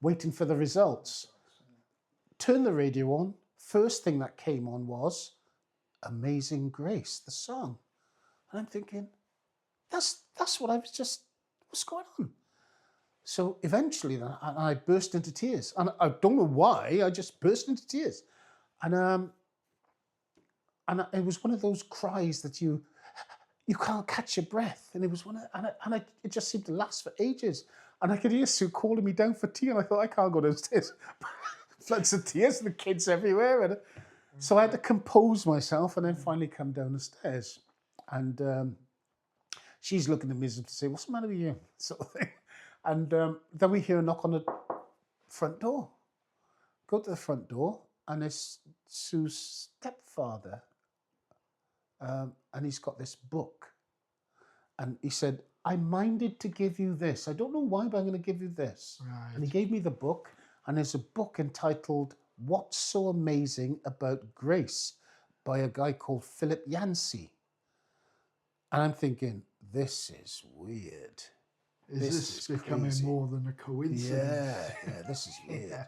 waiting for the results. Turn the radio on. First thing that came on was Amazing Grace, the song. And I'm thinking, that's what I was just, what's going on? So eventually I burst into tears. And I don't know why, I just burst into tears. And it was one of those cries that you can't catch your breath. And it was it just seemed to last for ages. And I could hear Sue calling me down for tea, and I thought, I can't go downstairs. Floods of tears and the kids everywhere. And so I had to compose myself and then finally come down the stairs. And she's looking at me as if to say, what's the matter with you? Sort of thing. And then we hear a knock on the front door. Go to the front door, and it's Sue's stepfather. And he's got this book. And he said, I minded to give you this. I don't know why, but I'm going to give you this. Right. And he gave me the book. And there's a book entitled What's So Amazing About Grace by a guy called Philip Yancey. And I'm thinking, this is weird. Is this becoming crazy. more than a coincidence? Yeah, this is weird. Yeah.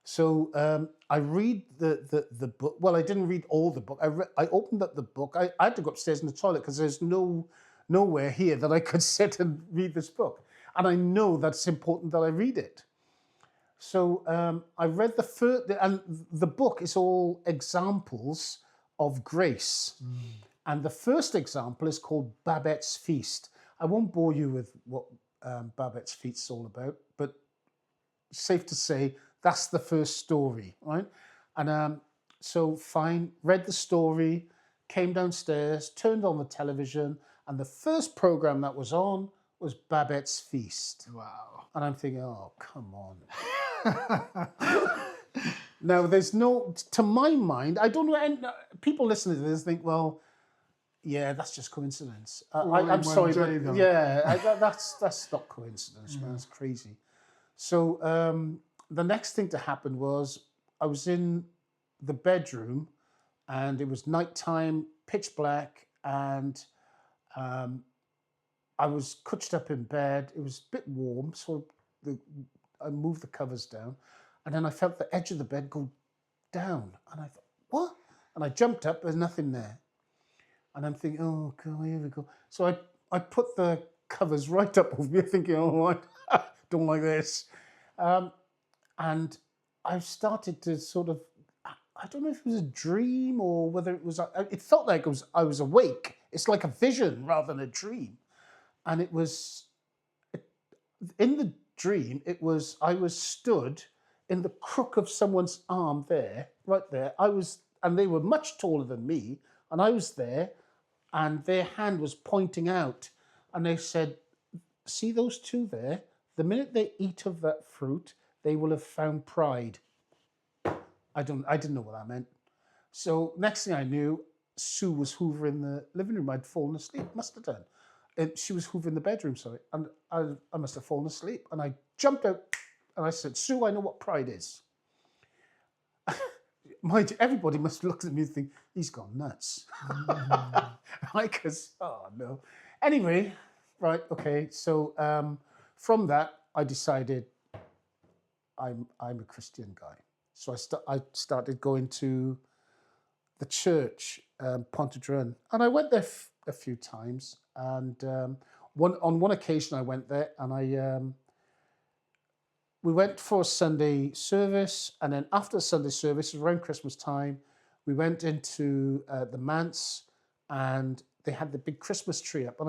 So I read the book. Well, I didn't read all the book. I opened up the book. I had to go upstairs in the toilet because there's nowhere here that I could sit and read this book. And I know that it's important that I read it. So I read the first, and the book is all examples of grace. And the first example is called Babette's Feast. I won't bore you with what Babette's Feast is all about, but safe to say, that's the first story, right? And so fine, read the story, came downstairs, turned on the television, and the first program that was on was Babette's Feast. Wow. And I'm thinking, oh, come on. Now, there's no, to my mind, I don't know, and people listening to this think, well, yeah, that's just coincidence. I'm sorry, but yeah, that's not coincidence, man. It's crazy. So the next thing to happen was I was in the bedroom, and it was nighttime, pitch black, and I was couched up in bed. It was a bit warm, so I moved the covers down, and then I felt the edge of the bed go down, and I thought, what? And I jumped up. There's nothing there. And I'm thinking, oh, God, here we go. So I put the covers right up over me, thinking, oh, I don't like this. And I started to sort of, I don't know if it was a dream or whether it was, it felt like I was awake. It's like a vision rather than a dream. And it was, in the dream, I was stood in the crook of someone's arm there, right there. And they were much taller than me, and I was there, and their hand was pointing out, and they said, see those two there? The minute they eat of that fruit, they will have found pride. I didn't know what that meant. So next thing I knew, Sue was hoovering the living room. I'd fallen asleep, must have done. And she was hoovering the bedroom, sorry. And I must have fallen asleep. And I jumped out and I said, Sue, I know what pride is. Everybody must have looked at me and think, he's gone nuts. Right? Because, oh no. Anyway, right, okay. So from that, I decided I'm a Christian guy. So I started going to the church, Pontedrun, and I went there a few times. And on one occasion, I went there, and we went for a Sunday service, and then after the Sunday service, around Christmas time, we went into the manse, and they had the big Christmas tree up,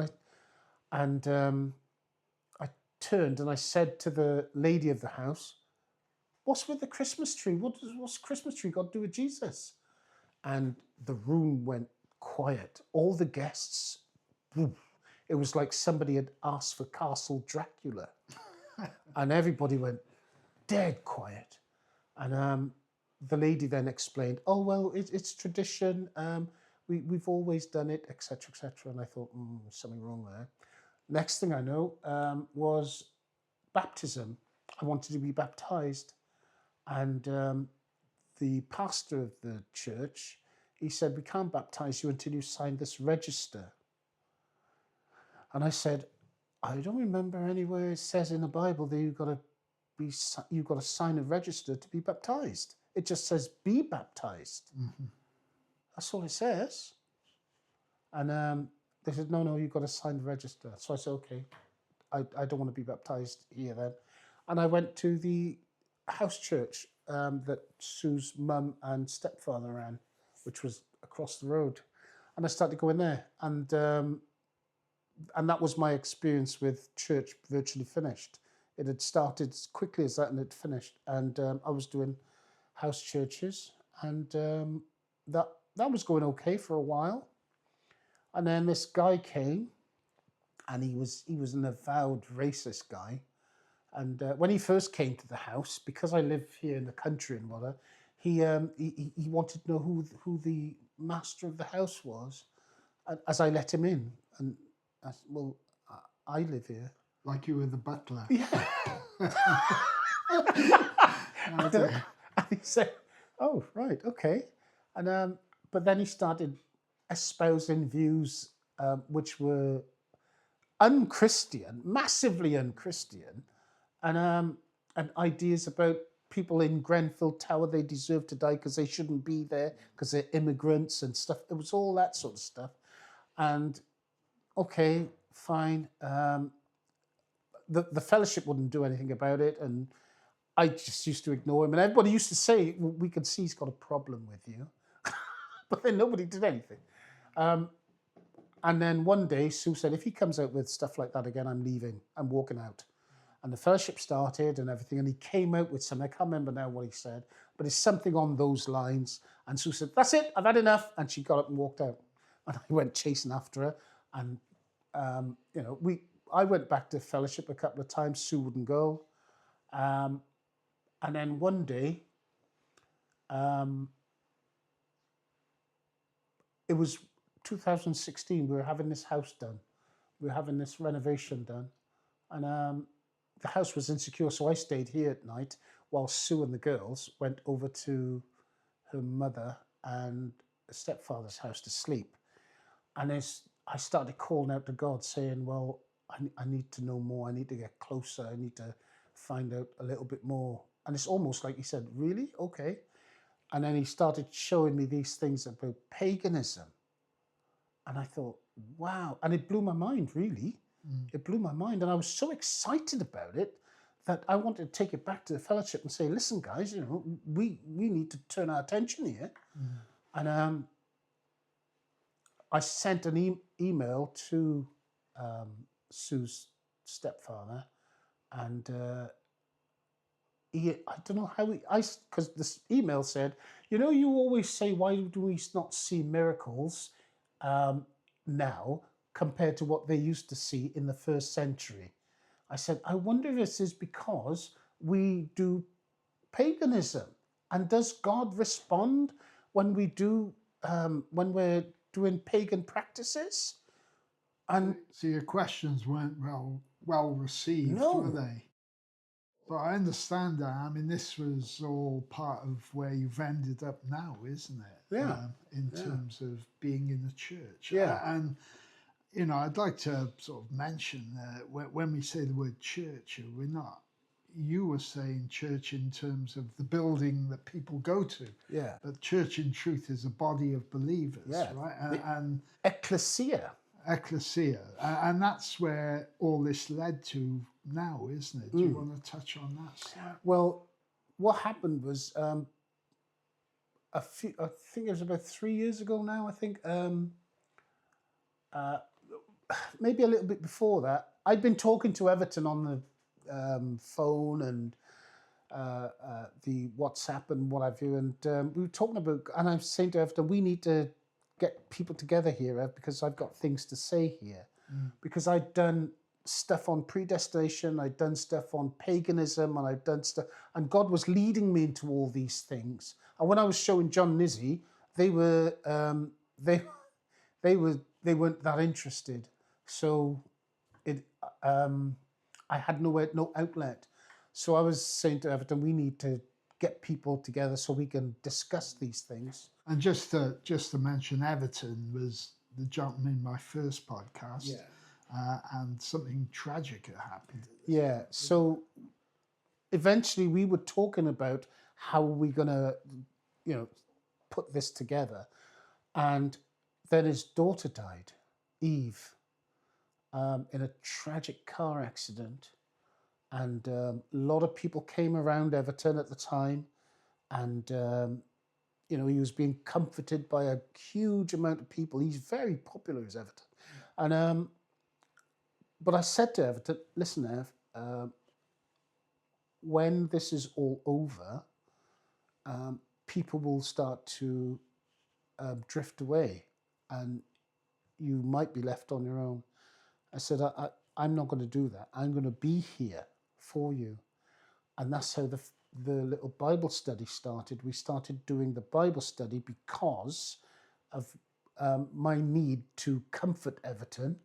and I turned and I said to the lady of the house, "What's with the Christmas tree? What's Christmas tree got to do with Jesus?" And the room went quiet. All the guests, it was like somebody had asked for Castle Dracula. And everybody went dead quiet. And the lady then explained, "Oh, well, it's tradition. We've always done it, etc., etc." And I thought, something wrong there. Next thing I know was baptism. I wanted to be baptized. And the pastor of the church, he said, "We can't baptize you until you sign this register." And I said, "I don't remember anywhere it says in the Bible that you've got to sign a register to be baptized. It just says be baptized." Mm-hmm. That's all it says. And they said, no, you've got to sign the register. So I said, okay, I don't want to be baptized here then. And I went to the house church that Sue's mum and stepfather ran, which was across the road. And I started going there. And that was my experience with church virtually finished. It had started as quickly as that and it finished. And I was doing house churches, and that was going okay for a while. And then this guy came, and he was an avowed racist guy. And when he first came to the house, because I live here in the country and whatever, he wanted to know who the master of the house was, as I let him in. And I said, "Well, I live here." Like you were the butler. Yeah. Okay. And he said, "Oh, right, okay." And but then he started espousing views which were unchristian, massively unchristian, and ideas about people in Grenfell Tower, they deserve to die because they shouldn't be there because they're immigrants and stuff. It was all that sort of stuff. And okay, fine. The fellowship wouldn't do anything about it, and I just used to ignore him. And everybody used to say, "Well, we can see he's got a problem with you," but then nobody did anything. And then one day, Sue said, "If he comes out with stuff like that again, I'm leaving. I'm walking out." And the fellowship started and everything, and he came out with something. I can't remember now what he said, but it's something on those lines. And Sue said, "That's it, I've had enough." And she got up and walked out. And I went chasing after her. And, I went back to fellowship a couple of times. Sue wouldn't go. And then one day, it was 2016, we were having this house done. We were having this renovation done. And the house was insecure, so I stayed here at night while Sue and the girls went over to her mother and stepfather's house to sleep. And I started calling out to God, saying, "Well, I need to know more. I need to get closer. I need to find out a little bit more." And it's almost like he said, "Really? Okay." And then he started showing me these things about paganism. And I thought, wow. And it blew my mind, really. It blew my mind. And I was so excited about it that I wanted to take it back to the fellowship and say, "Listen, guys, we need to turn our attention here." And I sent an email to Sue's stepfather, and I don't know how because this email said, "You always say, why do we not see miracles now compared to what they used to see in the first century?" I said, "I wonder if this is because we do paganism, and does God respond when we do when we're doing pagan practices. And So your questions weren't well received, were no, they? But I understand that. I mean, this was all part of where you've ended up now, isn't it? yeah, In yeah, terms of being in the church. yeah, And, I'd like to sort of mention that when we say the word church, we're not, you were saying church in terms of the building that people go to. yeah, But church in truth is a body of believers, yeah. right? The And ecclesia. ecclesia. And that's where all this led to now, isn't it? Do you want to touch on that slightly? Well, what happened was I think it was about 3 years ago now. I think uh, maybe a little bit before that. I'd been talking to Everton on the phone and the WhatsApp and what have you, and we were talking about. And I'm saying to Everton, we need to get people together here, Ev, because I've got things to say here. Because I'd done stuff on predestination, I'd done stuff on paganism, and I'd done stuff, and God was leading me into all these things. And when I was showing John Nizzy, they were they they weren't that interested. So it I had no outlet. So I was saying to Everton, we need to get people together so we can discuss these things. And just to mention, Everton was the gentleman in my first podcast, and something tragic had happened. Yeah. So eventually we were talking about how we're gonna, put this together. And then his daughter died, Eve, in a tragic car accident. And a lot of people came around Everton at the time, and he was being comforted by a huge amount of people. He's very popular as Everton, and but I said to Everton, "Listen, Ev, when this is all over, people will start to drift away, and you might be left on your own." I said, I'm not going to do that. I'm going to be here for you. And that's how the little Bible study started. We started doing the Bible study because of my need to comfort Everton.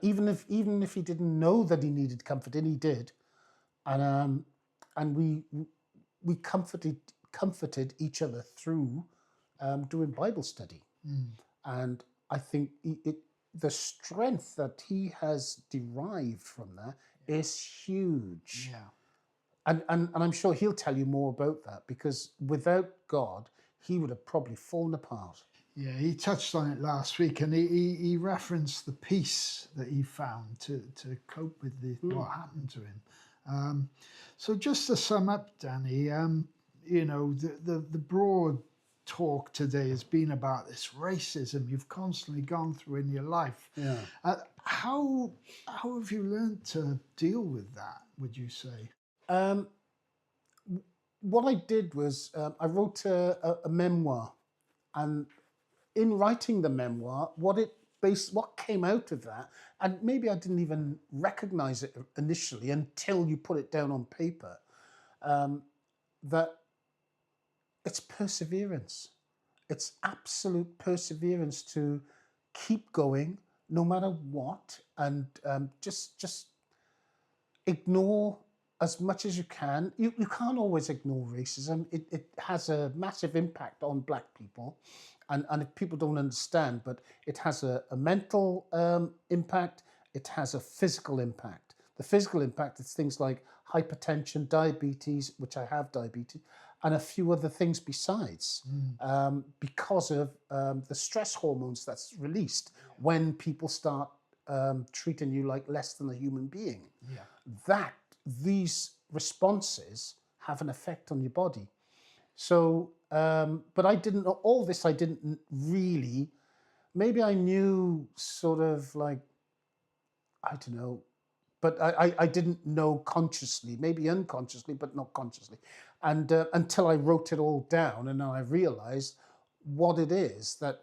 Even if he didn't know that he needed comforting, he did. And we comforted each other through doing Bible study. And I think the strength that he has derived from that is huge. Yeah. And I'm sure he'll tell you more about that, because without God, he would have probably fallen apart. Yeah, he touched on it last week, and he referenced the peace that he found to cope with what happened to him. So just to sum up, Danny, the broad talk today has been about this racism you've constantly gone through in your life. Yeah. How have you learned to deal with that, would you say? What I did was I wrote a memoir, and in writing the memoir, what came out of that, and maybe I didn't even recognize it initially until you put it down on paper, that it's perseverance. It's absolute perseverance to keep going no matter what, and just ignore as much as you can. You can't always ignore racism. It has a massive impact on Black people, and if people don't understand, but it has a mental impact, it has a physical impact. The physical impact is things like hypertension, diabetes, which I have diabetes, and a few other things besides, because of the stress hormones that's released when people start treating you like less than a human being. Yeah. These responses have an effect on your body. So, but I didn't know all this. I didn't really. Maybe I knew sort of like, I don't know, but I didn't know consciously, maybe unconsciously, but not consciously. And until I wrote it all down, and now I realized what it is that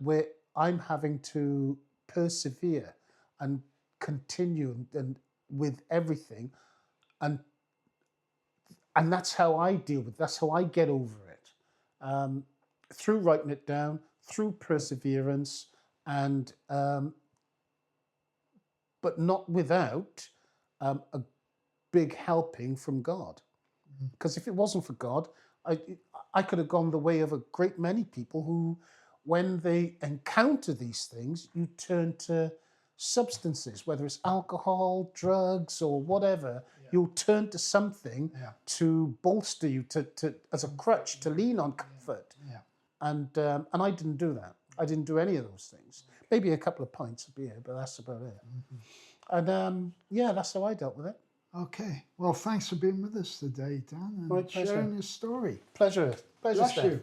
I'm having to persevere and continue and with everything, and that's how I deal with. That's how I get over it. through writing it down, through perseverance, and but not without a big helping from God. Because if it wasn't for God, I could have gone the way of a great many people who, when they encounter these things, you turn to substances, whether it's alcohol, drugs, or whatever. You'll turn to something to bolster you, to as a crutch, to lean on, comfort. And I didn't do that. I didn't do any of those things. Maybe a couple of pints of beer, but that's about it. And that's how I dealt with it. Okay. Well, thanks for being with us today, Dan, My and pleasure. sharing your story. Pleasure. Bless Steph. you.